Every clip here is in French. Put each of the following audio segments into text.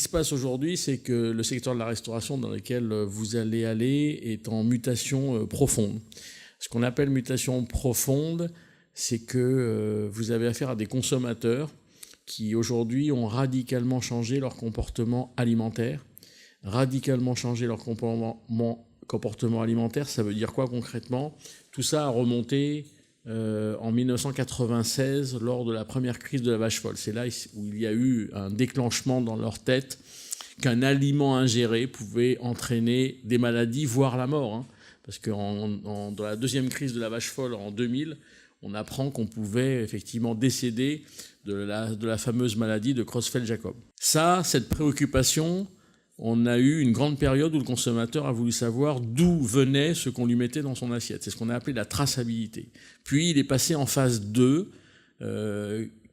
se passe aujourd'hui, c'est que le secteur de la restauration dans lequel vous allez aller est en mutation profonde. Ce qu'on appelle mutation profonde, c'est que vous avez affaire à des consommateurs qui aujourd'hui ont radicalement changé leur comportement alimentaire. Radicalement changé leur comportement alimentaire, ça veut dire quoi concrètement? Tout ça a remonté en 1996 lors de la première crise de la vache folle. C'est là où il y a eu un déclenchement dans leur tête qu'un aliment ingéré pouvait entraîner des maladies, voire la mort. Hein. Parce que dans la deuxième crise de la vache folle en 2000, on apprend qu'on pouvait effectivement décéder de la fameuse maladie de Creutzfeldt-Jakob. Cette préoccupation, on a eu une grande période où le consommateur a voulu savoir d'où venait ce qu'on lui mettait dans son assiette. C'est ce qu'on a appelé la traçabilité. Puis il est passé en phase 2,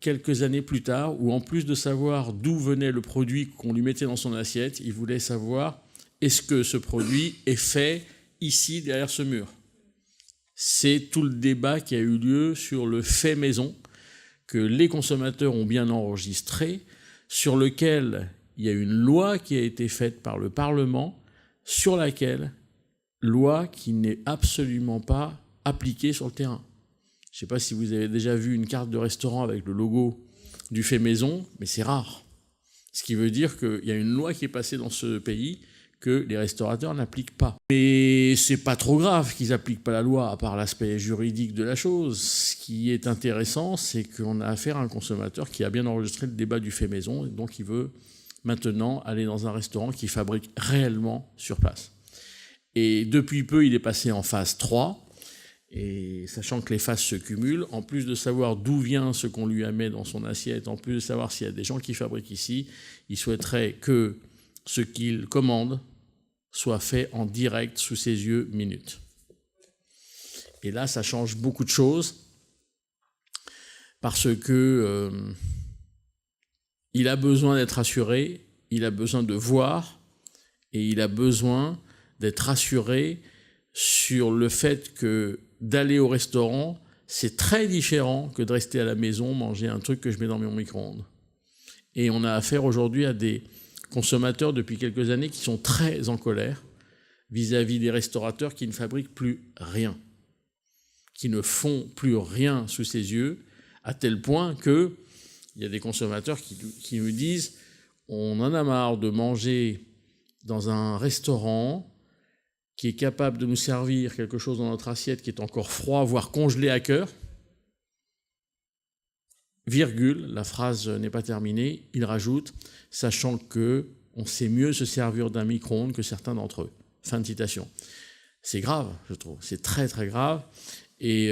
quelques années plus tard, où en plus de savoir d'où venait le produit qu'on lui mettait dans son assiette, il voulait savoir est-ce que ce produit est fait ici, derrière ce mur. C'est tout le débat qui a eu lieu sur le fait maison, que les consommateurs ont bien enregistré, sur lequel il y a une loi qui a été faite par le Parlement, sur laquelle, loi qui n'est absolument pas appliquée sur le terrain. Je ne sais pas si vous avez déjà vu une carte de restaurant avec le logo du fait maison, mais c'est rare. Ce qui veut dire qu'il y a une loi qui est passée dans ce pays que les restaurateurs n'appliquent pas. Mais c'est pas trop grave qu'ils n'appliquent pas la loi, à part l'aspect juridique de la chose. Ce qui est intéressant, c'est qu'on a affaire à un consommateur qui a bien enregistré le débat du fait maison, et donc il veut maintenant aller dans un restaurant qui fabrique réellement sur place. Et depuis peu, il est passé en phase 3, et sachant que les phases se cumulent, en plus de savoir d'où vient ce qu'on lui met dans son assiette, en plus de savoir s'il y a des gens qui fabriquent ici, il souhaiterait que ce qu'il commande soit fait en direct sous ses yeux minute. Et là, ça change beaucoup de choses parce que il a besoin d'être assuré, il a besoin de voir et il a besoin d'être assuré sur le fait que d'aller au restaurant, c'est très différent que de rester à la maison, manger un truc que je mets dans mon micro-ondes. Et on a affaire aujourd'hui à des consommateurs depuis quelques années qui sont très en colère vis-à-vis des restaurateurs qui ne fabriquent plus rien, qui ne font plus rien sous ses yeux, à tel point qu'il y a des consommateurs qui nous disent « on en a marre de manger dans un restaurant qui est capable de nous servir quelque chose dans notre assiette qui est encore froid, voire congelé à cœur », virgule, la phrase n'est pas terminée, il rajoute « sachant qu'on sait mieux se servir d'un micro-ondes que certains d'entre eux ». Fin de citation. C'est grave, je trouve, c'est très très grave, et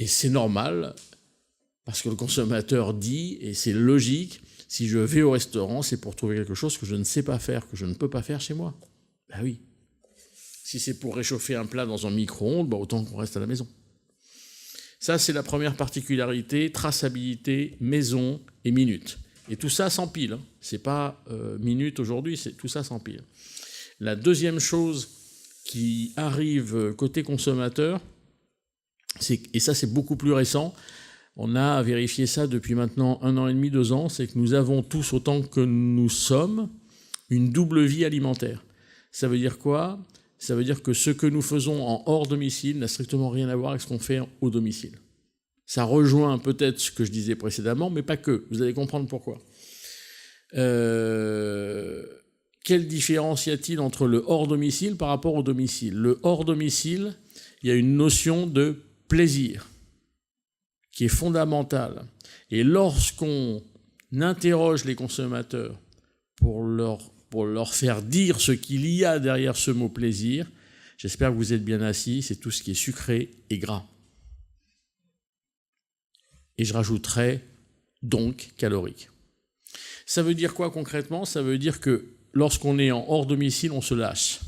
c'est normal, parce que le consommateur dit, et c'est logique, si je vais au restaurant, c'est pour trouver quelque chose que je ne sais pas faire, que je ne peux pas faire chez moi. Ben oui. Si c'est pour réchauffer un plat dans un micro-ondes, autant qu'on reste à la maison. Ça, c'est la première particularité, traçabilité, maison et minute. Et tout ça s'empile. Hein. C'est pas minute aujourd'hui, c'est tout ça s'empile. La deuxième chose qui arrive côté consommateur, et ça c'est beaucoup plus récent, on a vérifié ça depuis maintenant 1 an et demi, 2 ans, c'est que nous avons tous, autant que nous sommes, une double vie alimentaire. Ça veut dire quoi ? Ça veut dire que ce que nous faisons en hors domicile n'a strictement rien à voir avec ce qu'on fait au domicile. Ça rejoint peut-être ce que je disais précédemment, mais pas que. Vous allez comprendre pourquoi. Quelle différence y a-t-il entre le hors domicile par rapport au domicile ? Le hors domicile, il y a une notion de plaisir qui est fondamentale. Et lorsqu'on interroge les consommateurs pour leur faire dire ce qu'il y a derrière ce mot plaisir, j'espère que vous êtes bien assis, c'est tout ce qui est sucré et gras. Et je rajouterai donc calorique. Ça veut dire quoi concrètement ? Ça veut dire que lorsqu'on est en hors domicile, on se lâche.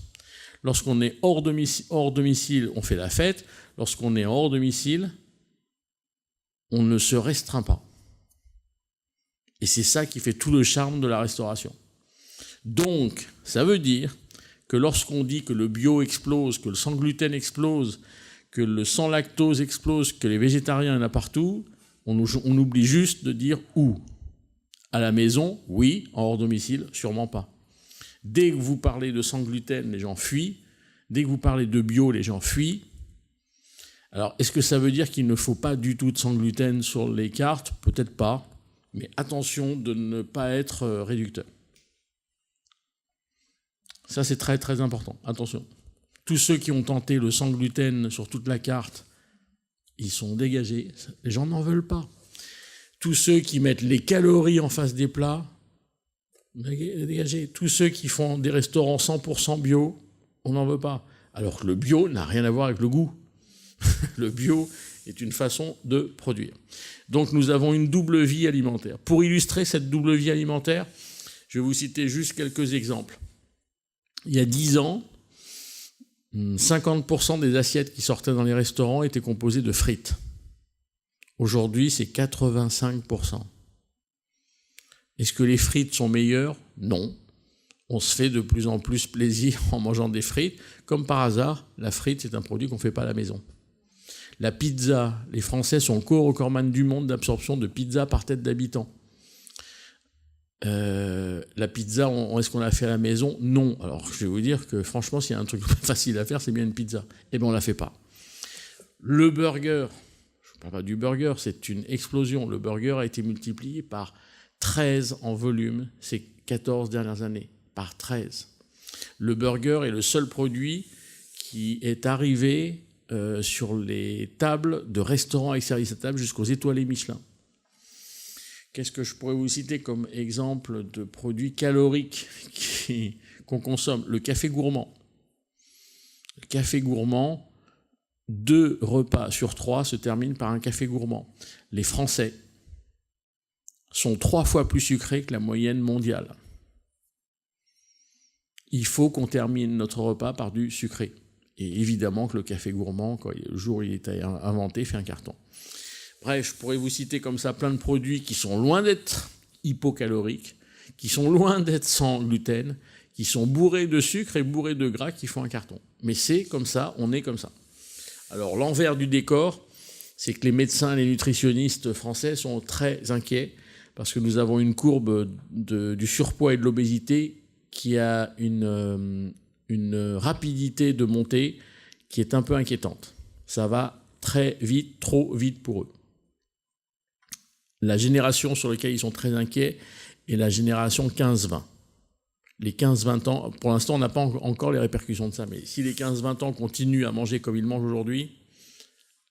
Lorsqu'on est hors domicile, on fait la fête. Lorsqu'on est hors domicile, on ne se restreint pas. Et c'est ça qui fait tout le charme de la restauration. Donc, ça veut dire que lorsqu'on dit que le bio explose, que le sans gluten explose, que le sans lactose explose, que les végétariens, il y en a partout, on oublie juste de dire où. À la maison, oui. En hors domicile, sûrement pas. Dès que vous parlez de sans gluten, les gens fuient. Dès que vous parlez de bio, les gens fuient. Alors, est-ce que ça veut dire qu'il ne faut pas du tout de sans gluten sur les cartes? Peut-être pas. Mais attention de ne pas être réducteur. Ça, c'est très très important. Attention. Tous ceux qui ont tenté le sans gluten sur toute la carte, ils sont dégagés. Les gens n'en veulent pas. Tous ceux qui mettent les calories en face des plats, dégagés. Tous ceux qui font des restaurants 100% bio, on n'en veut pas. Alors que le bio n'a rien à voir avec le goût. Le bio est une façon de produire. Donc nous avons une double vie alimentaire. Pour illustrer cette double vie alimentaire, je vais vous citer juste quelques exemples. Il y a 10 ans, 50% des assiettes qui sortaient dans les restaurants étaient composées de frites. Aujourd'hui, c'est 85%. Est-ce que les frites sont meilleures? Non. On se fait de plus en plus plaisir en mangeant des frites. Comme par hasard, la frite, c'est un produit qu'on ne fait pas à la maison. La pizza, les Français sont co-recordman du monde d'absorption de pizza par tête d'habitant. La pizza, est-ce qu'on l'a fait à la maison? Non. Alors, je vais vous dire que franchement, s'il y a un truc facile à faire, c'est bien une pizza. Eh bien, on ne la fait pas. Le burger, je ne parle pas du burger, c'est une explosion. Le burger a été multiplié par 13 en volume ces 14 dernières années. Par 13. Le burger est le seul produit qui est arrivé sur les tables de restaurants avec service à table jusqu'aux étoilés Michelin. Qu'est-ce que je pourrais vous citer comme exemple de produits caloriques qu'on consomme? Le café gourmand. Le café gourmand, 2 repas sur 3 se terminent par un café gourmand. Les Français sont 3 fois plus sucrés que la moyenne mondiale. Il faut qu'on termine notre repas par du sucré. Et évidemment que le café gourmand, le jour où il est inventé, fait un carton. Bref, je pourrais vous citer comme ça plein de produits qui sont loin d'être hypocaloriques, qui sont loin d'être sans gluten, qui sont bourrés de sucre et bourrés de gras, qui font un carton. Mais c'est comme ça, on est comme ça. Alors l'envers du décor, c'est que les médecins et les nutritionnistes français sont très inquiets parce que nous avons une courbe du surpoids et de l'obésité qui a une rapidité de montée qui est un peu inquiétante. Ça va très vite, trop vite pour eux. La génération sur laquelle ils sont très inquiets est la génération 15-20. Les 15-20 ans, pour l'instant, on n'a pas encore les répercussions de ça, mais si les 15-20 ans continuent à manger comme ils mangent aujourd'hui,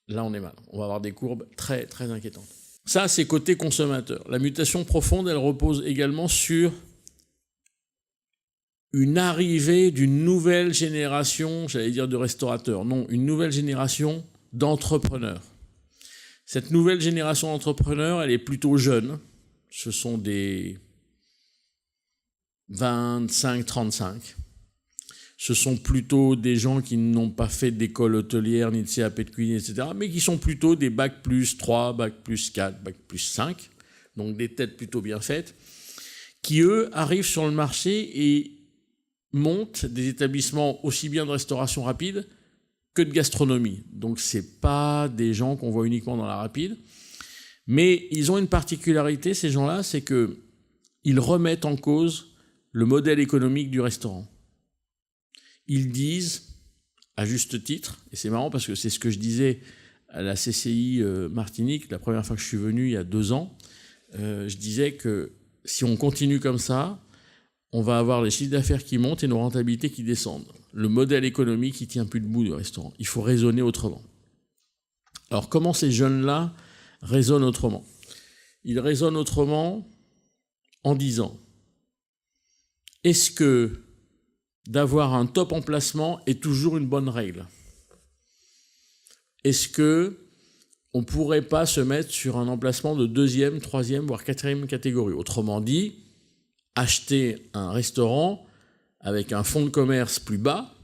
là, on est mal. On va avoir des courbes très, très inquiétantes. Ça, c'est côté consommateur. La mutation profonde, elle repose également sur une arrivée d'une nouvelle génération, j'allais dire de restaurateurs, non, une nouvelle génération d'entrepreneurs. Cette nouvelle génération d'entrepreneurs, elle est plutôt jeune. Ce sont des 25-35. Ce sont plutôt des gens qui n'ont pas fait d'école hôtelière, ni de CAP de cuisine, etc., mais qui sont plutôt des bac plus 3, bac plus 4, bac plus 5, donc des têtes plutôt bien faites, qui, eux, arrivent sur le marché et montent des établissements aussi bien de restauration rapide que de gastronomie. Donc ce n'est pas des gens qu'on voit uniquement dans la rapide. Mais ils ont une particularité, ces gens-là, c'est qu'ils remettent en cause le modèle économique du restaurant. Ils disent, à juste titre, et c'est marrant parce que c'est ce que je disais à la CCI Martinique, la première fois que je suis venu il y a 2 ans, je disais que si on continue comme ça, on va avoir les chiffres d'affaires qui montent et nos rentabilités qui descendent. Le modèle économique qui tient plus debout du restaurant. Il faut raisonner autrement. Alors comment ces jeunes-là raisonnent autrement? Ils raisonnent autrement en disant: est-ce que d'avoir un top emplacement est toujours une bonne règle? Est-ce que on ne pourrait pas se mettre sur un emplacement de 2e, 3e, voire 4e catégorie? Autrement dit, acheter un restaurant avec un fonds de commerce plus bas,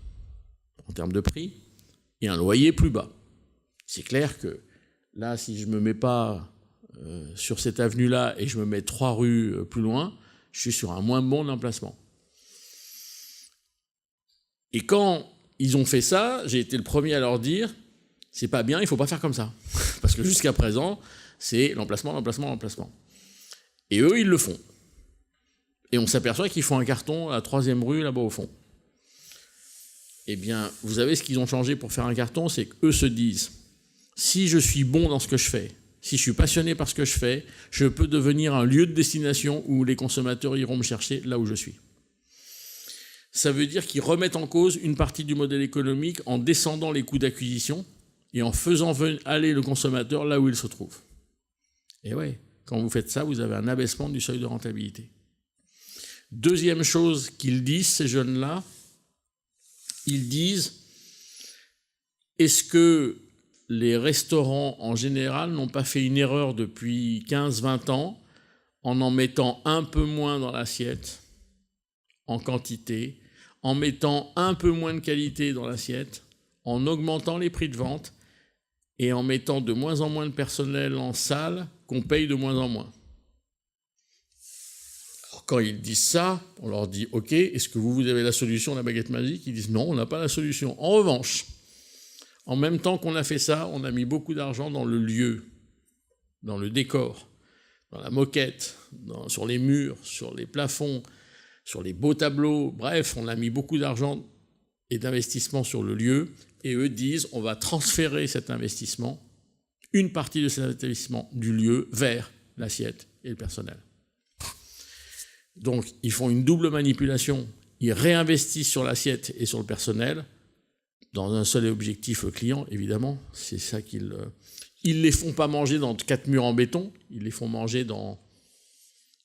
en termes de prix, et un loyer plus bas. C'est clair que là, si je ne me mets pas sur cette avenue-là et je me mets 3 rues plus loin, je suis sur un moins bon emplacement. Et quand ils ont fait ça, j'ai été le premier à leur dire: c'est pas bien, il ne faut pas faire comme ça. Parce que jusqu'à présent, c'est l'emplacement, l'emplacement, l'emplacement. Et eux, ils le font. Et on s'aperçoit qu'ils font un carton à la 3e rue, là-bas au fond. Eh bien, vous savez ce qu'ils ont changé pour faire un carton, c'est qu'eux se disent, si je suis bon dans ce que je fais, si je suis passionné par ce que je fais, je peux devenir un lieu de destination où les consommateurs iront me chercher là où je suis. Ça veut dire qu'ils remettent en cause une partie du modèle économique en descendant les coûts d'acquisition et en faisant aller le consommateur là où il se trouve. Et ouais, quand vous faites ça, vous avez un abaissement du seuil de rentabilité. Deuxième chose qu'ils disent, ces jeunes-là, ils disent, est-ce que les restaurants en général n'ont pas fait une erreur depuis 15-20 ans en mettant un peu moins dans l'assiette, en quantité, en mettant un peu moins de qualité dans l'assiette, en augmentant les prix de vente et en mettant de moins en moins de personnel en salle qu'on paye de moins en moins. Alors quand ils disent ça, on leur dit « Ok, est-ce que vous avez la solution, la baguette magique ?» Ils disent « Non, on n'a pas la solution. » En revanche, en même temps qu'on a fait ça, on a mis beaucoup d'argent dans le lieu, dans le décor, dans la moquette, sur les murs, sur les plafonds, sur les beaux tableaux. Bref, on a mis beaucoup d'argent et d'investissement sur le lieu. Et eux disent, on va transférer cet investissement, une partie de cet investissement du lieu vers l'assiette et le personnel. Donc, ils font une double manipulation. Ils réinvestissent sur l'assiette et sur le personnel, dans un seul objectif, le client, évidemment. C'est ça qu'ils... Ils ne les font pas manger dans 4 murs en béton, ils les font manger dans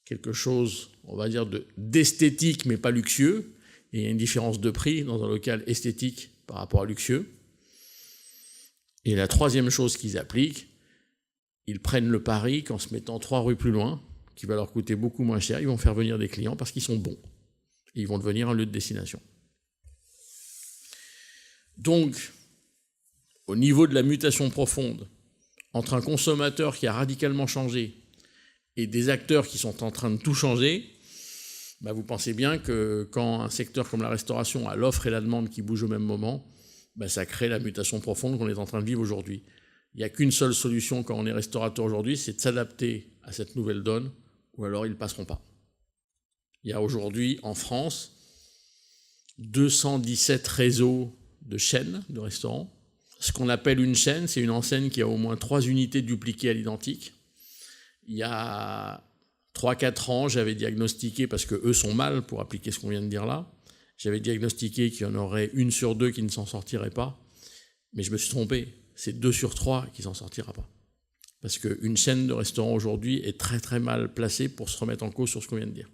quelque chose, on va dire, d'esthétique, mais pas luxueux. Et il y a une différence de prix dans un local esthétique par rapport à luxueux. Et la troisième chose qu'ils appliquent, ils prennent le pari qu'en se mettant 3 rues plus loin, qui va leur coûter beaucoup moins cher, ils vont faire venir des clients parce qu'ils sont bons. Et ils vont devenir un lieu de destination. Donc, au niveau de la mutation profonde, entre un consommateur qui a radicalement changé et des acteurs qui sont en train de tout changer, bah vous pensez bien que quand un secteur comme la restauration a l'offre et la demande qui bougent au même moment, bah ça crée la mutation profonde qu'on est en train de vivre aujourd'hui. Il n'y a qu'une seule solution quand on est restaurateur aujourd'hui, c'est de s'adapter à cette nouvelle donne, ou alors ils ne passeront pas. Il y a aujourd'hui en France 217 réseaux de chaînes de restaurants. Ce qu'on appelle une chaîne, c'est une enseigne qui a au moins 3 unités dupliquées à l'identique. Il y a 3-4 ans, j'avais diagnostiqué, parce qu'eux sont mal pour appliquer ce qu'on vient de dire là, j'avais diagnostiqué qu'il y en aurait 1 sur 2 qui ne s'en sortirait pas, mais je me suis trompé, c'est 2 sur 3 qui ne s'en sortira pas. Parce qu'une chaîne de restaurants aujourd'hui est très très mal placée pour se remettre en cause sur ce qu'on vient de dire.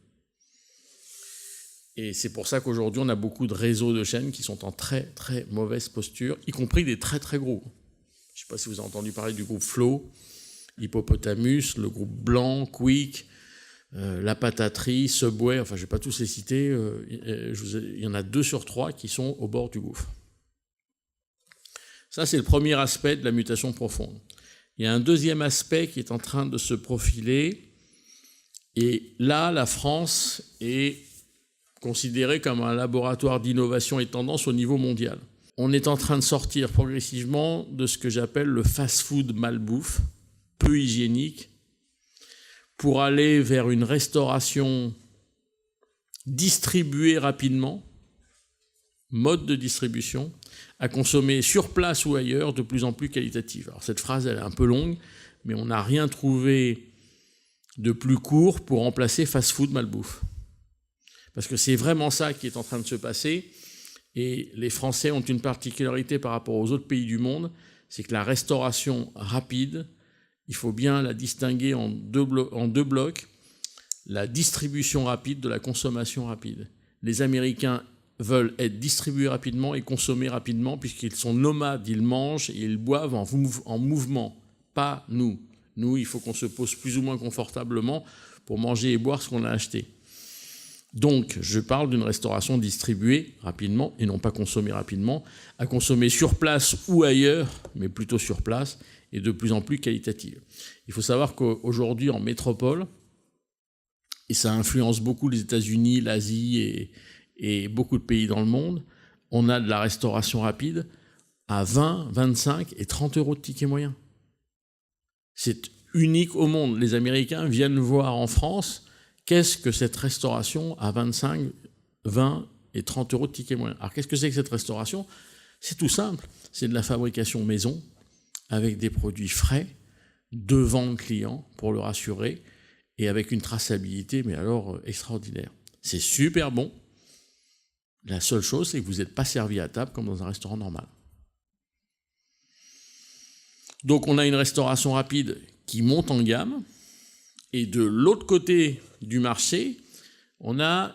Et c'est pour ça qu'aujourd'hui, on a beaucoup de réseaux de chaînes qui sont en très très mauvaise posture, y compris des très très gros. Je ne sais pas si vous avez entendu parler du groupe Flow, Hippopotamus, le groupe Blanc, Quick, La Pataterie, Subway, enfin je ne vais pas tous les citer, il y en a 2 sur 3 qui sont au bord du gouffre. Ça, c'est le premier aspect de la mutation profonde. Il y a un deuxième aspect qui est en train de se profiler, et là, la France est considérée comme un laboratoire d'innovation et tendance au niveau mondial. On est en train de sortir progressivement de ce que j'appelle le fast-food malbouffe, peu hygiénique, pour aller vers une restauration distribuée rapidement, mode de distribution, à consommer sur place ou ailleurs, de plus en plus qualitative. Alors cette phrase, elle est un peu longue, mais on n'a rien trouvé de plus court pour remplacer fast-food malbouffe. Parce que c'est vraiment ça qui est en train de se passer, et les Français ont une particularité par rapport aux autres pays du monde, c'est que la restauration rapide, il faut bien la distinguer en deux blocs, la distribution rapide de la consommation rapide. Les Américains veulent être distribués rapidement et consommés rapidement puisqu'ils sont nomades, ils mangent et ils boivent en mouvement, pas nous. Nous, il faut qu'on se pose plus ou moins confortablement pour manger et boire ce qu'on a acheté. Donc, je parle d'une restauration distribuée rapidement et non pas consommée rapidement, à consommer sur place ou ailleurs, mais plutôt sur place, et de plus en plus qualitative. Il faut savoir qu'aujourd'hui, en métropole, et ça influence beaucoup les États-Unis, l'Asie et beaucoup de pays dans le monde, on a de la restauration rapide à 20, 25 et 30 euros de ticket moyen. C'est unique au monde. Les Américains viennent voir en France Qu'est-ce que cette restauration à 25, 20 et 30 euros de ticket moyen? Alors qu'est-ce que c'est que cette restauration? C'est tout simple, c'est de la fabrication maison avec des produits frais, devant le client pour le rassurer et avec une traçabilité mais alors extraordinaire. C'est super bon. La seule chose, c'est que vous n'êtes pas servi à table comme dans un restaurant normal. Donc on a une restauration rapide qui monte en gamme et de l'autre côté du marché, on a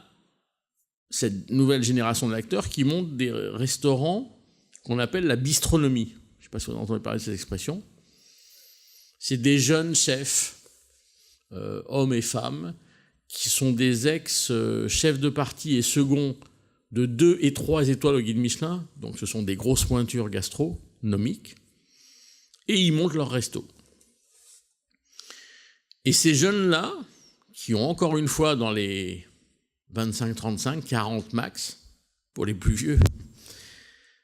cette nouvelle génération d'acteurs qui montent des restaurants qu'on appelle la bistronomie. Je ne sais pas si vous avez entendu parler de cette expression. C'est des jeunes chefs, hommes et femmes, qui sont des ex-chefs de partie et seconds de 2 et 3 étoiles au guide Michelin. Donc ce sont des grosses pointures gastronomiques. Et ils montent leur resto. Et ces jeunes-là, qui ont encore une fois dans les 25, 35, 40 max, pour les plus vieux,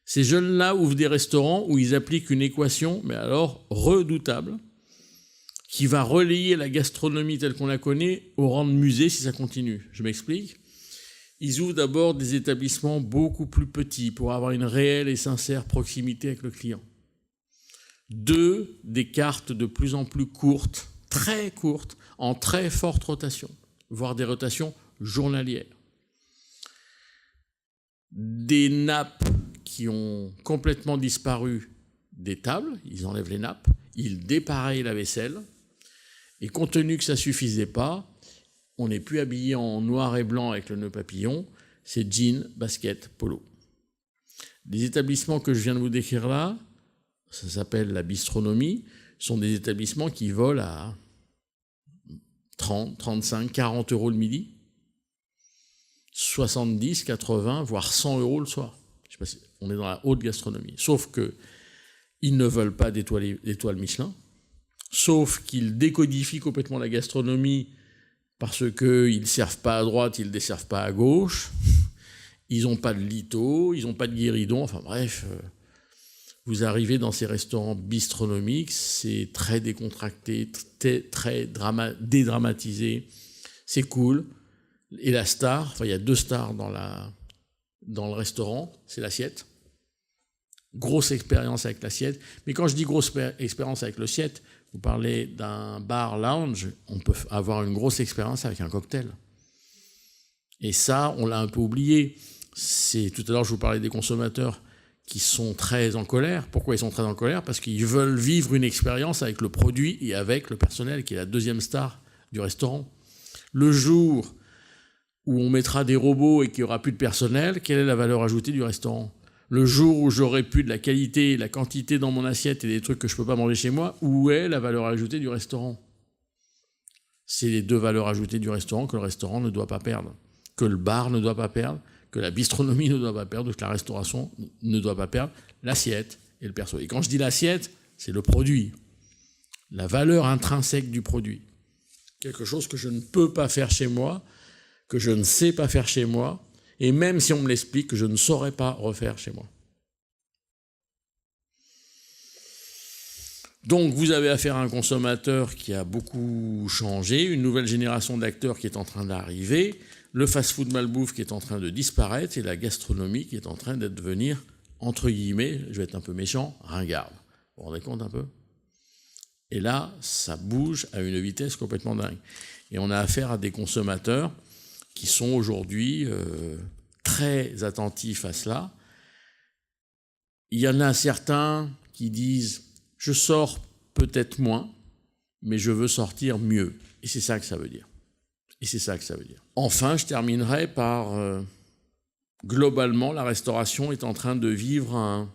ces jeunes-là ouvrent des restaurants où ils appliquent une équation, mais alors redoutable, qui va relayer la gastronomie telle qu'on la connaît au rang de musée si ça continue. Je m'explique. Ils ouvrent d'abord des établissements beaucoup plus petits pour avoir une réelle et sincère proximité avec le client. 2, des cartes de plus en plus courtes, très courtes, en très forte rotation, voire des rotations journalières. Des nappes qui ont complètement disparu des tables, ils enlèvent les nappes, ils dépareillent la vaisselle, et compte tenu que ça ne suffisait pas, on n'est plus habillé en noir et blanc avec le nœud papillon, c'est jean, basket, polo. Les établissements que je viens de vous décrire là, ça s'appelle la bistronomie, sont des établissements qui volent à 30, 35, 40 euros le midi, 70, 80, voire 100 euros le soir. Je sais pas si on est dans la haute gastronomie. Sauf qu'ils ne veulent pas d'étoiles Michelin, sauf qu'ils décodifient complètement la gastronomie parce qu'ils ne servent pas à droite, ils ne desservent pas à gauche, ils n'ont pas de lito, ils n'ont pas de guéridon, enfin bref, vous arrivez dans ces restaurants bistronomiques, c'est très décontracté, très dédramatisé, c'est cool. Et la star, enfin il y a 2 stars dans le restaurant, c'est l'assiette. Grosse expérience avec l'assiette. Mais quand je dis grosse expérience avec l'assiette, vous parlez d'un bar lounge, on peut avoir une grosse expérience avec un cocktail. Et ça, on l'a un peu oublié. Tout à l'heure, je vous parlais des consommateurs qui sont très en colère. Pourquoi ils sont très en colère? Parce qu'ils veulent vivre une expérience avec le produit et avec le personnel, qui est la 2e star du restaurant. Le jour où on mettra des robots et qu'il n'y aura plus de personnel, quelle est la valeur ajoutée du restaurant? Le jour où j'aurai plus de la qualité et la quantité dans mon assiette et des trucs que je ne peux pas manger chez moi, où est la valeur ajoutée du restaurant? C'est les 2 valeurs ajoutées du restaurant que le restaurant ne doit pas perdre, que le bar ne doit pas perdre, que la bistronomie ne doit pas perdre, que la restauration ne doit pas perdre, l'assiette et le perso. Et quand je dis l'assiette, c'est le produit, la valeur intrinsèque du produit. Quelque chose que je ne peux pas faire chez moi, que je ne sais pas faire chez moi, et même si on me l'explique, que je ne saurais pas refaire chez moi. Donc vous avez affaire à un consommateur qui a beaucoup changé, une nouvelle génération d'acteurs qui est en train d'arriver, le fast-food malbouffe qui est en train de disparaître et la gastronomie qui est en train de devenir, entre guillemets, je vais être un peu méchant, ringarde. Vous vous rendez compte un peu? Et là, ça bouge à une vitesse complètement dingue. Et on a affaire à des consommateurs qui sont aujourd'hui très attentifs à cela. Il y en a certains qui disent « je sors peut-être moins, mais je veux sortir mieux ». Et c'est ça que ça veut dire. Enfin, je terminerai par globalement, la restauration est en train de vivre un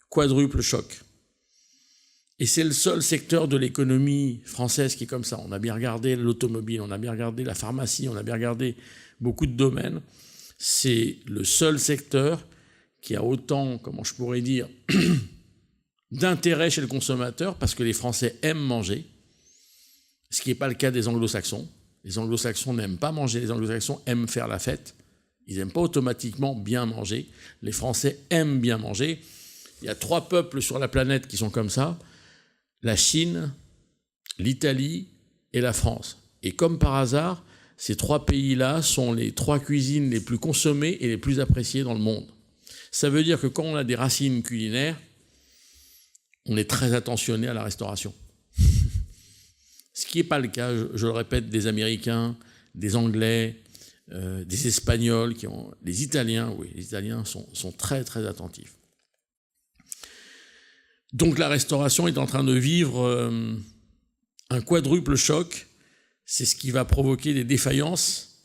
quadruple choc. Et c'est le seul secteur de l'économie française qui est comme ça. On a bien regardé l'automobile, on a bien regardé la pharmacie, on a bien regardé beaucoup de domaines. C'est le seul secteur qui a autant, comment je pourrais dire, d'intérêt chez le consommateur, parce que les Français aiment manger, ce qui n'est pas le cas des Anglo-Saxons. Les Anglo-Saxons n'aiment pas manger, les Anglo-Saxons aiment faire la fête. Ils n'aiment pas automatiquement bien manger. Les Français aiment bien manger. Il y a 3 peuples sur la planète qui sont comme ça, la Chine, l'Italie et la France. Et comme par hasard, Ces 3 pays-là sont les 3 cuisines les plus consommées et les plus appréciées dans le monde. Ça veut dire que quand on a des racines culinaires, on est très attentionné à la restauration. Ce qui n'est pas le cas, je le répète, des Américains, des Anglais, des Espagnols, les Italiens, oui, les Italiens sont très très attentifs. Donc la restauration est en train de vivre un quadruple choc. C'est ce qui va provoquer des défaillances,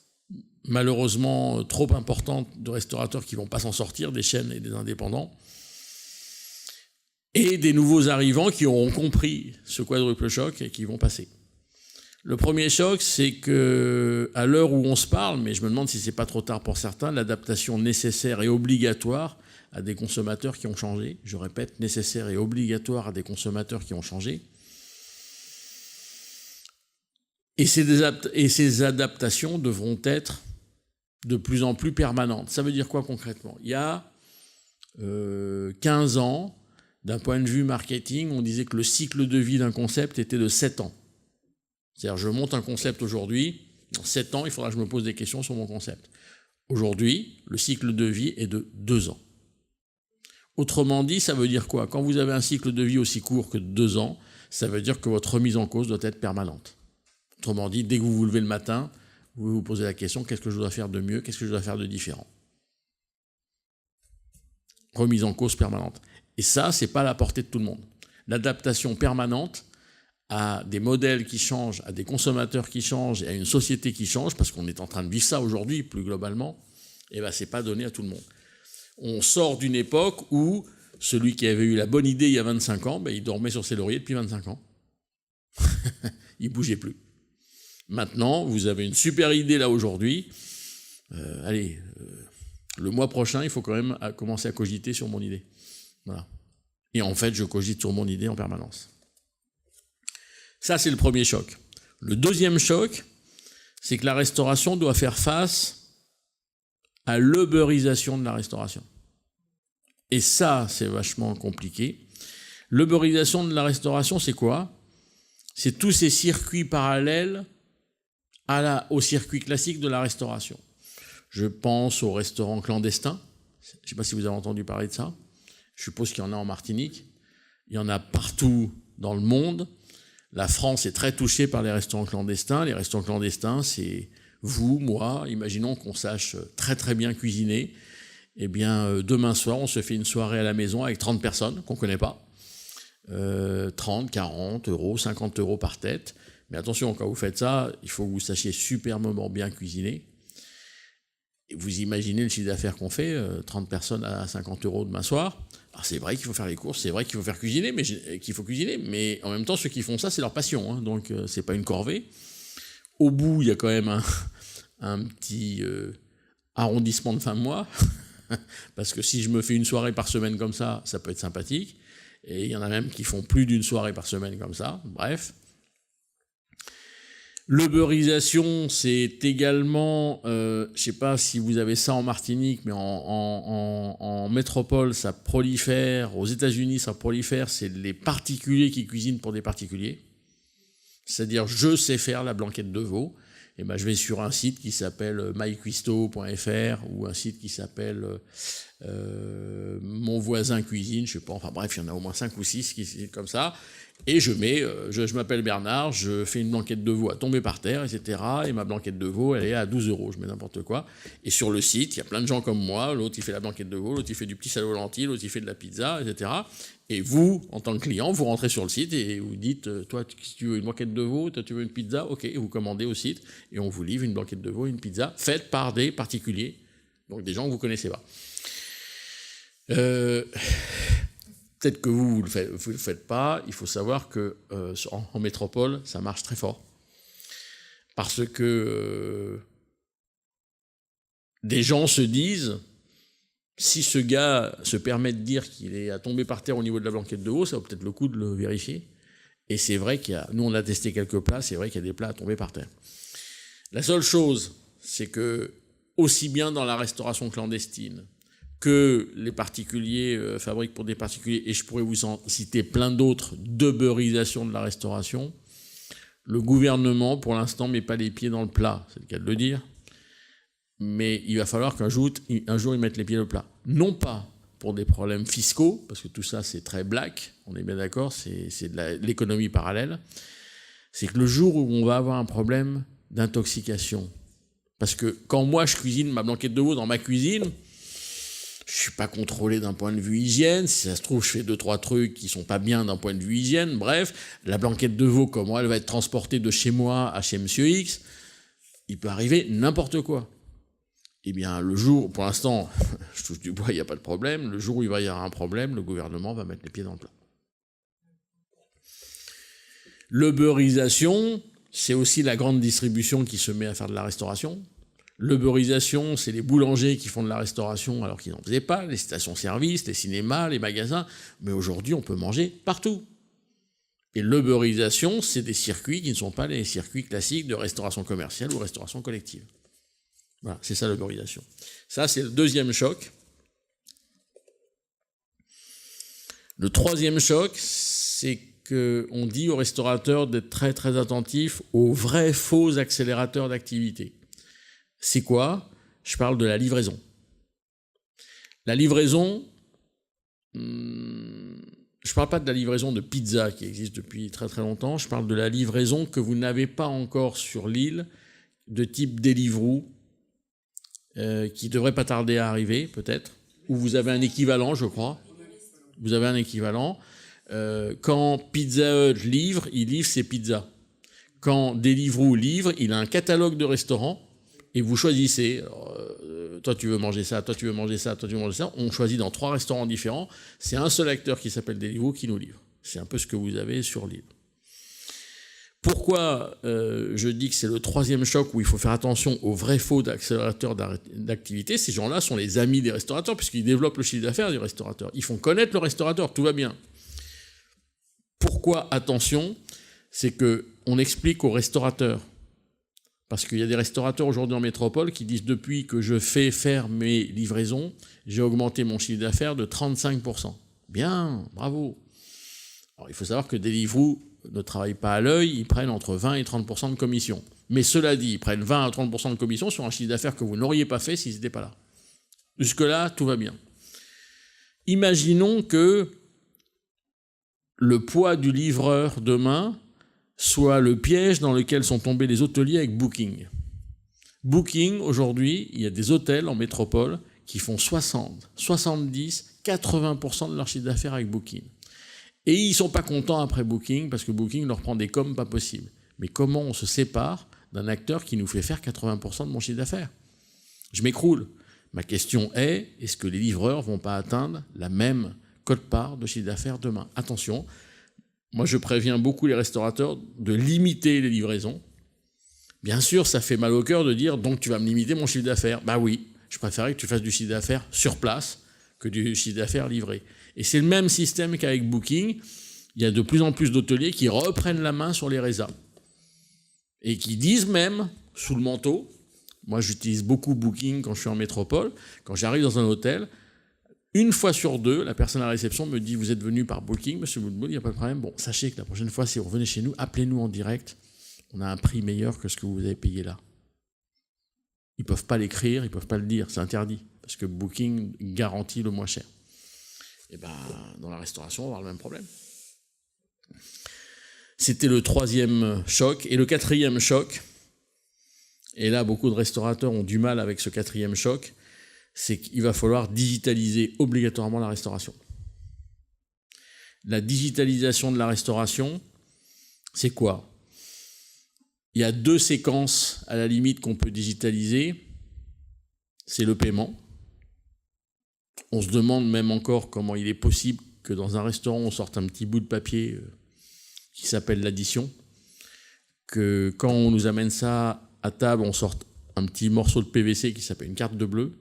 malheureusement trop importantes, de restaurateurs qui ne vont pas s'en sortir, des chaînes et des indépendants, et des nouveaux arrivants qui auront compris ce quadruple choc et qui vont passer. Le premier choc, c'est qu'à l'heure où on se parle, mais je me demande si ce n'est pas trop tard pour certains, l'adaptation nécessaire et obligatoire à des consommateurs qui ont changé. Je répète, nécessaire et obligatoire à des consommateurs qui ont changé. Et ces adaptations devront être de plus en plus permanentes. Ça veut dire quoi concrètement? Il y a 15 ans, d'un point de vue marketing, on disait que le cycle de vie d'un concept était de 7 ans. C'est-à-dire, je monte un concept aujourd'hui, dans 7 ans, il faudra que je me pose des questions sur mon concept. Aujourd'hui, le cycle de vie est de 2 ans. Autrement dit, ça veut dire quoi? Quand vous avez un cycle de vie aussi court que de 2 ans, ça veut dire que votre remise en cause doit être permanente. Autrement dit, dès que vous vous levez le matin, vous vous posez la question, qu'est-ce que je dois faire de mieux, qu'est-ce que je dois faire de différent? Remise en cause permanente. Et ça, ce n'est pas à la portée de tout le monde. L'adaptation permanente à des modèles qui changent, à des consommateurs qui changent, et à une société qui change, parce qu'on est en train de vivre ça aujourd'hui, plus globalement, et ben, ce n'est pas donné à tout le monde. On sort d'une époque où celui qui avait eu la bonne idée il y a 25 ans, ben, il dormait sur ses lauriers depuis 25 ans. Il ne bougeait plus. Maintenant, vous avez une super idée là aujourd'hui. Le mois prochain, il faut quand même commencer à cogiter sur mon idée. Voilà. Et en fait, je cogite sur mon idée en permanence. Ça, c'est le premier choc. Le deuxième choc, c'est que la restauration doit faire face à l'uberisation de la restauration. Et ça, c'est vachement compliqué. L'uberisation de la restauration, c'est quoi? C'est tous ces circuits parallèles au circuit classique de la restauration. Je pense aux restaurants clandestins. Je ne sais pas si vous avez entendu parler de ça. Je suppose qu'il y en a en Martinique. Il y en a partout dans le monde. La France est très touchée par les restaurants clandestins. Les restaurants clandestins, c'est vous, moi. Imaginons qu'on sache très très bien cuisiner. Eh bien, demain soir, on se fait une soirée à la maison avec 30 personnes qu'on ne connaît pas. 30, 40 euros, 50 euros par tête. Mais attention, quand vous faites ça, il faut que vous sachiez superbement bien cuisiner. Et vous imaginez le chiffre d'affaires qu'on fait, 30 personnes à 50 euros demain soir. Alors c'est vrai qu'il faut faire les courses, c'est vrai qu'il faut faire cuisiner, mais en même temps, ceux qui font ça, c'est leur passion, hein, donc c'est pas une corvée. Au bout, il y a quand même un petit arrondissement de fin de mois, parce que si je me fais une soirée par semaine comme ça, ça peut être sympathique. Et il y en a même qui font plus d'une soirée par semaine comme ça, bref. L'uberisation, c'est également, je ne sais pas si vous avez ça en Martinique, mais en métropole, ça prolifère. Aux États-Unis, ça prolifère. C'est les particuliers qui cuisinent pour des particuliers. C'est-à-dire, je sais faire la blanquette de veau. Et ben, je vais sur un site qui s'appelle mycuisto.fr ou un site qui s'appelle Mon voisin cuisine, je sais pas, enfin bref, il y en a au moins 5 ou 6 qui sont comme ça. Et je m'appelle Bernard, je fais une blanquette de veau à tomber par terre, etc. Et ma blanquette de veau, elle est à 12 euros, je mets n'importe quoi. Et sur le site, il y a plein de gens comme moi, l'autre il fait la blanquette de veau, l'autre il fait du petit salé aux lentilles, l'autre il fait de la pizza, etc. Et vous, en tant que client, vous rentrez sur le site et vous dites, toi, si tu veux une blanquette de veau, toi tu veux une pizza, ok, et vous commandez au site, et on vous livre une blanquette de veau, une pizza, faite par des particuliers, donc des gens que vous ne connaissez pas. Peut-être que vous ne le faites pas. Il faut savoir que en métropole, ça marche très fort. Parce que des gens se disent, si ce gars se permet de dire qu'il est à tomber par terre au niveau de la blanquette de veau, ça vaut peut-être le coup de le vérifier. Et c'est vrai nous on a testé quelques plats, c'est vrai qu'il y a des plats à tomber par terre. La seule chose, c'est que, aussi bien dans la restauration clandestine, que les particuliers fabriquent pour des particuliers, et je pourrais vous en citer plein d'autres, d'uberisation de la restauration, Le gouvernement, pour l'instant, ne met pas les pieds dans le plat, c'est le cas de le dire, mais il va falloir qu'un jour, ils mettent les pieds dans le plat. Non pas pour des problèmes fiscaux, parce que tout ça, c'est très black, on est bien d'accord, c'est de l'économie parallèle. C'est que le jour où on va avoir un problème d'intoxication, parce que quand moi, je cuisine ma blanquette de veau dans ma cuisine, je ne suis pas contrôlé d'un point de vue hygiène. Si ça se trouve, je fais 2-3 trucs qui ne sont pas bien d'un point de vue hygiène. Bref, la blanquette de veau, comment elle va être transportée de chez moi à chez Monsieur X, il peut arriver n'importe quoi. Eh bien, le jour, pour l'instant, je touche du bois, il n'y a pas de problème. Le jour où il va y avoir un problème, le gouvernement va mettre les pieds dans le plat. L'uberisation, c'est aussi la grande distribution qui se met à faire de la restauration. L'uberisation, c'est les boulangers qui font de la restauration alors qu'ils n'en faisaient pas, les stations-service, les cinémas, les magasins. Mais aujourd'hui, on peut manger partout. Et l'uberisation, c'est des circuits qui ne sont pas les circuits classiques de restauration commerciale ou restauration collective. Voilà, c'est ça l'uberisation. Ça, c'est le deuxième choc. Le troisième choc, c'est qu'on dit aux restaurateurs d'être très très attentifs aux vrais faux accélérateurs d'activité. C'est quoi? Je parle de la livraison. La livraison, je ne parle pas de la livraison de pizza qui existe depuis très très longtemps, je parle de la livraison que vous n'avez pas encore sur l'île, de type Deliveroo, qui devrait pas tarder à arriver peut-être, ou vous avez un équivalent, je crois. Vous avez un équivalent. Quand Pizza Hut livre, il livre ses pizzas. Quand Deliveroo livre, il a un catalogue de restaurants. Et vous choisissez, toi tu veux manger ça, toi tu veux manger ça, toi tu veux manger ça. On choisit dans 3 restaurants différents. C'est un seul acteur qui s'appelle Deliveroo qui nous livre. C'est un peu ce que vous avez sur l'île. Pourquoi je dis que c'est le troisième choc où il faut faire attention aux vrais faux d'accélérateurs d'activité? Ces gens-là sont les amis des restaurateurs puisqu'ils développent le chiffre d'affaires des restaurateurs. Ils font connaître le restaurateur, tout va bien. Pourquoi attention? C'est qu'on explique aux restaurateurs. Parce qu'il y a des restaurateurs aujourd'hui en métropole qui disent depuis que je fais faire mes livraisons, j'ai augmenté mon chiffre d'affaires de 35%. Bien, bravo. Alors, il faut savoir que Deliveroo ne travaillent pas à l'œil, ils prennent entre 20 et 30% de commission. Mais cela dit, ils prennent 20 à 30% de commission sur un chiffre d'affaires que vous n'auriez pas fait s'ils n'étaient pas là. Jusque-là, tout va bien. Imaginons que le poids du livreur demain soit le piège dans lequel sont tombés les hôteliers avec Booking. Booking, aujourd'hui, il y a des hôtels en métropole qui font 60, 70, 80% de leur chiffre d'affaires avec Booking. Et ils ne sont pas contents après Booking parce que Booking leur prend des coms pas possibles. Mais comment on se sépare d'un acteur qui nous fait faire 80% de mon chiffre d'affaires? Je m'écroule. Ma question est, est-ce que les livreurs ne vont pas atteindre la même quote-part de chiffre d'affaires demain? Attention, moi je préviens beaucoup les restaurateurs de limiter les livraisons. Bien sûr, ça fait mal au cœur de dire, donc tu vas me limiter mon chiffre d'affaires. Bah oui, je préférerais que tu fasses du chiffre d'affaires sur place que du chiffre d'affaires livré. Et c'est le même système qu'avec Booking. Il y a de plus en plus d'hôteliers qui reprennent la main sur les résas. Et qui disent même, sous le manteau, moi j'utilise beaucoup Booking quand je suis en métropole, quand j'arrive dans un hôtel, une fois sur 2, la personne à la réception me dit « Vous êtes venu par Booking, monsieur Boudboul, il n'y a pas de problème. Bon, sachez que la prochaine fois, si vous revenez chez nous, appelez-nous en direct. On a un prix meilleur que ce que vous avez payé là. » Ils ne peuvent pas l'écrire, ils ne peuvent pas le dire, c'est interdit, parce que Booking garantit le moins cher. Et bien, dans la restauration, on va avoir le même problème. C'était le troisième choc. Et le quatrième choc, et là, beaucoup de restaurateurs ont du mal avec ce quatrième choc, c'est qu'il va falloir digitaliser obligatoirement la restauration. La digitalisation de la restauration, c'est quoi? Il y a 2 séquences à la limite qu'on peut digitaliser. C'est le paiement. On se demande même encore comment il est possible que dans un restaurant, on sorte un petit bout de papier qui s'appelle l'addition, que quand on nous amène ça à table, on sorte un petit morceau de PVC qui s'appelle une carte de bleu.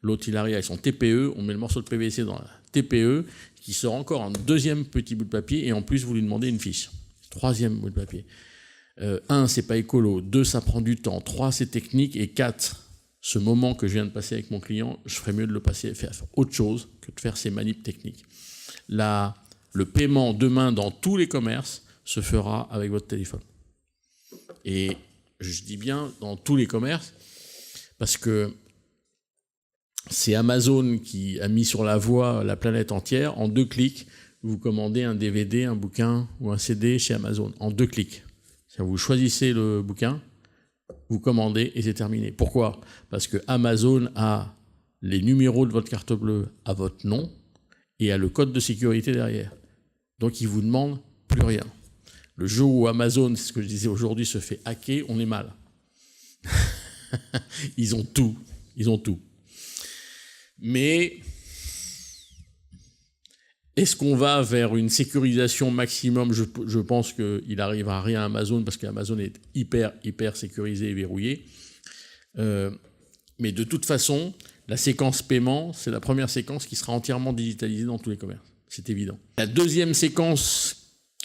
L'autre, il arrive avec son TPE, on met le morceau de PVC dans la TPE, qui sort encore un deuxième petit bout de papier, et en plus, vous lui demandez une fiche. 3e bout de papier. 1, c'est pas écolo. 2, ça prend du temps. 3, c'est technique. Et 4, ce moment que je viens de passer avec mon client, je ferais mieux de le passer à faire autre chose que de faire ces manips techniques. Le paiement demain dans tous les commerces se fera avec votre téléphone. Et je dis bien dans tous les commerces, parce que c'est Amazon qui a mis sur la voie la planète entière. En 2 clics, vous commandez un DVD, un bouquin ou un CD chez Amazon. En 2 clics. Vous choisissez le bouquin, vous commandez et c'est terminé. Pourquoi ? Parce que Amazon a les numéros de votre carte bleue à votre nom et a le code de sécurité derrière. Donc ils vous demandent plus rien. Le jour où Amazon, c'est ce que je disais aujourd'hui, se fait hacker, on est mal. Ils ont tout. Ils ont tout. Mais est-ce qu'on va vers une sécurisation maximum ? Je pense qu'il n'arrivera rien à Amazon parce qu'Amazon est hyper sécurisé et verrouillé. Mais de toute façon, la séquence paiement, c'est la première séquence qui sera entièrement digitalisée dans tous les commerces. C'est évident. La deuxième séquence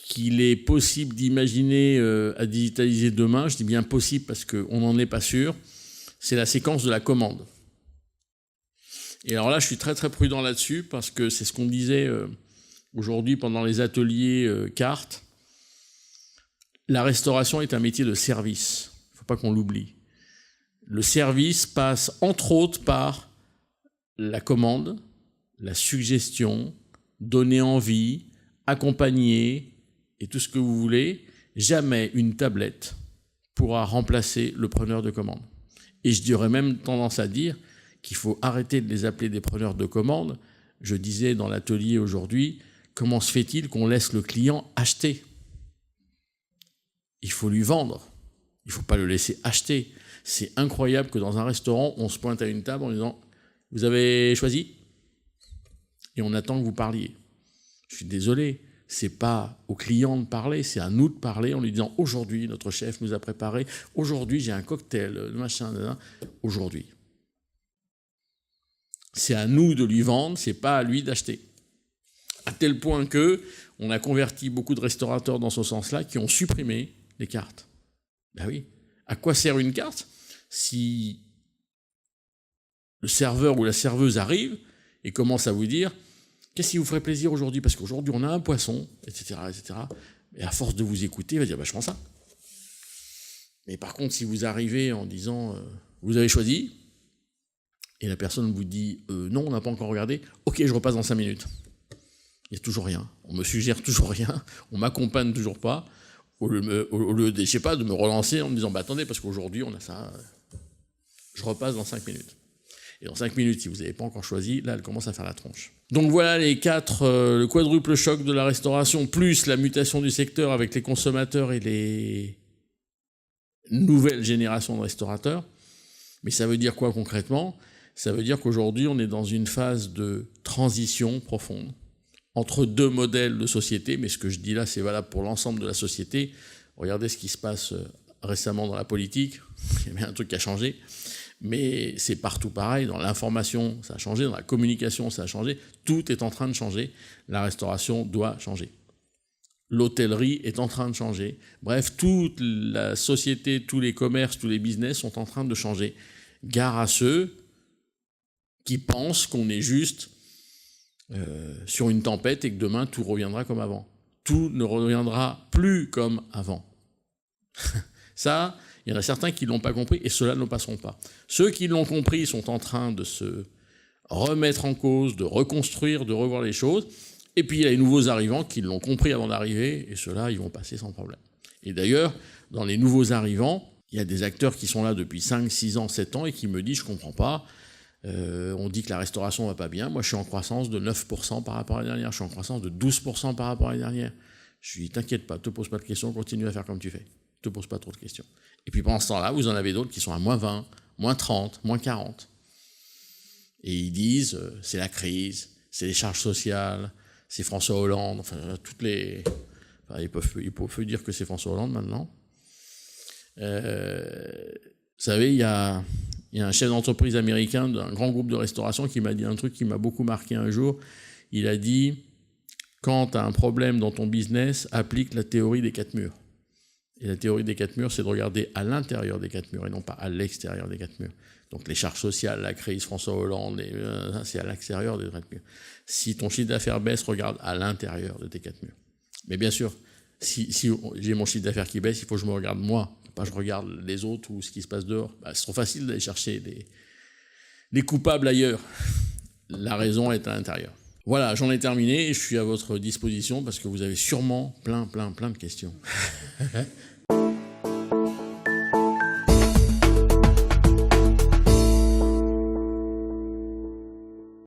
qu'il est possible d'imaginer à digitaliser demain, je dis bien possible parce qu'on n'en est pas sûr, c'est la séquence de la commande. Et alors là, je suis très prudent là-dessus parce que c'est ce qu'on disait aujourd'hui pendant les ateliers cartes. La restauration est un métier de service. Il ne faut pas qu'on l'oublie. Le service passe entre autres par la commande, la suggestion, donner envie, accompagner et tout ce que vous voulez. Jamais une tablette pourra remplacer le preneur de commande. Et je dirais même tendance à dire qu'il faut arrêter de les appeler des preneurs de commande. Je disais dans l'atelier aujourd'hui, comment se fait-il qu'on laisse le client acheter ? Il faut lui vendre. Il ne faut pas le laisser acheter. C'est incroyable que dans un restaurant, on se pointe à une table en disant « Vous avez choisi ?» Et on attend que vous parliez. Je suis désolé, ce n'est pas au client de parler, c'est à nous de parler en lui disant « Aujourd'hui, notre chef nous a préparé. Aujourd'hui, j'ai un cocktail, machin, aujourd'hui. » C'est à nous de lui vendre, c'est pas à lui d'acheter. À tel point que on a converti beaucoup de restaurateurs dans ce sens-là qui ont supprimé les cartes. Ben oui. À quoi sert une carte si le serveur ou la serveuse arrive et commence à vous dire qu'est-ce qui vous ferait plaisir aujourd'hui ? Parce qu'aujourd'hui on a un poisson, etc., etc. Et à force de vous écouter, il va dire je prends ça. Mais par contre, si vous arrivez en disant vous avez choisi, et la personne vous dit non, on n'a pas encore regardé, ok, je repasse dans 5 minutes. Il n'y a toujours rien. On me suggère toujours rien, on m'accompagne toujours pas, au lieu de, je sais pas, de me relancer en me disant attendez, parce qu'aujourd'hui on a ça, je repasse dans 5 minutes. Et dans 5 minutes, si vous n'avez pas encore choisi, là elle commence à faire la tronche. Donc voilà les 4, le quadruple choc de la restauration, plus la mutation du secteur avec les consommateurs et les nouvelles générations de restaurateurs. Mais ça veut dire quoi concrètement ? Ça veut dire qu'aujourd'hui, on est dans une phase de transition profonde entre 2 modèles de société, mais ce que je dis là, c'est valable pour l'ensemble de la société. Regardez ce qui se passe récemment dans la politique, il y a bien un truc qui a changé, mais c'est partout pareil, dans l'information, ça a changé, dans la communication, ça a changé, tout est en train de changer, la restauration doit changer. L'hôtellerie est en train de changer, bref, toute la société, tous les commerces, tous les business sont en train de changer. Gare à ceux qui pensent qu'on est juste sur une tempête et que demain tout reviendra comme avant. Tout ne reviendra plus comme avant. Ça, il y en a certains qui ne l'ont pas compris et ceux-là ne le passeront pas. Ceux qui l'ont compris sont en train de se remettre en cause, de reconstruire, de revoir les choses. Et puis il y a les nouveaux arrivants qui l'ont compris avant d'arriver et ceux-là, ils vont passer sans problème. Et d'ailleurs, dans les nouveaux arrivants, il y a des acteurs qui sont là depuis 5, 6 ans, 7 ans et qui me disent « je ne comprends pas ». On dit que la restauration ne va pas bien. Moi, je suis en croissance de 9% par rapport à l'année dernière. Je suis en croissance de 12% par rapport à l'année dernière. Je dis, t'inquiète pas, ne te pose pas de questions, continue à faire comme tu fais. Ne te pose pas trop de questions. Et puis pendant ce temps-là, vous en avez d'autres qui sont à moins 20, moins 30, moins 40. Et ils disent, c'est la crise, c'est les charges sociales, c'est François Hollande, enfin, toutes les... Enfin, ils peuvent dire que c'est François Hollande maintenant. Vous savez, il y a un chef d'entreprise américain d'un grand groupe de restauration qui m'a dit un truc qui m'a beaucoup marqué un jour. Il a dit, quand tu as un problème dans ton business, applique la théorie des 4 murs. Et la théorie des 4 murs, c'est de regarder à l'intérieur des 4 murs et non pas à l'extérieur des 4 murs. Donc les charges sociales, la crise, François Hollande, c'est à l'extérieur des 4 murs. Si ton chiffre d'affaires baisse, regarde à l'intérieur de tes 4 murs. Mais bien sûr, si j'ai mon chiffre d'affaires qui baisse, il faut que je me regarde moi, pas je regarde les autres ou ce qui se passe dehors. C'est trop facile d'aller chercher les coupables ailleurs. La raison est à l'intérieur. Voilà, j'en ai terminé et je suis à votre disposition parce que vous avez sûrement plein de questions.